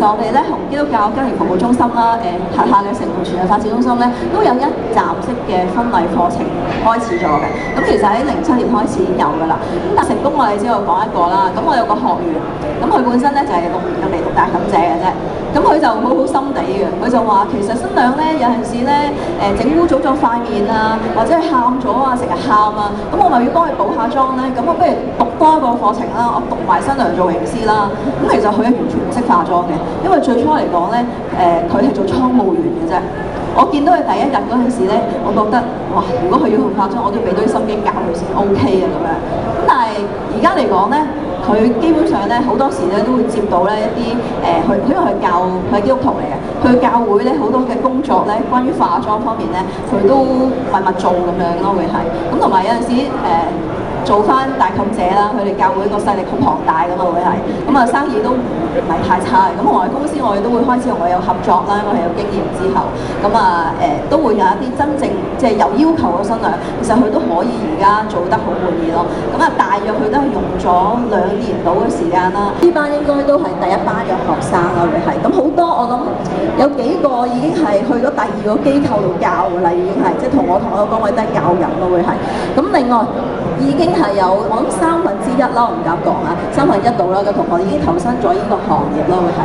我哋咧同基督教家庭服務中心啦，轄下嘅城門全人發展中心咧，都有一站式嘅婚禮課程開始咗嘅。咁其實喺07年開始有㗎啦。咁但成功我哋只有講一個啦。咁我有個學員，咁佢本身咧就係入嚟讀大感謝嘅啫。咁佢就好心地嘅，佢就話其實新娘咧有陣時咧整污糟咗塊面啊，或者係喊咗啊，成日喊啊，咁我咪要幫佢補下妝咧。咁我不如讀多一個課程啦，我讀埋新娘造型師啦。咁其實佢係完全唔識化妝嘅，因為最初嚟講咧，佢係做倉務員嘅啫。我見到佢第一日嗰陣時咧，我覺得哇，如果佢要去化妝，我都俾多啲心機教佢先 OK 嘅咁樣。咁但係而家嚟講咧，佢基本上咧好多時咧都會接到咧一啲因為佢係基督徒嚟嘅，佢教會咧好多嘅工作咧，關於化妝方面咧，佢都密做咁樣咯，會係咁同埋有陣時做翻大妗姐啦，佢哋教會個勢力好龐大噶嘛，會係咁啊，生意都唔係太差嘅。咁我哋公司我哋都會開始同佢有合作啦，我哋有經驗之後，咁啊都會有一啲真正即係有要求嘅新娘，其實佢都可以而家做得好滿意咯。咁啊，大約佢都係用咗2年到嘅時間啦。呢班應該都係第一班嘅學生啦，會係咁好多，我諗有幾個已經係去咗第2個機構度教㗎啦，已經係即係同我講我都係教人咯，會係咁。另外已經係有我諗1/3啦，我唔敢講啊，1/3度啦嘅同學已經投身咗呢個行業咯，會係。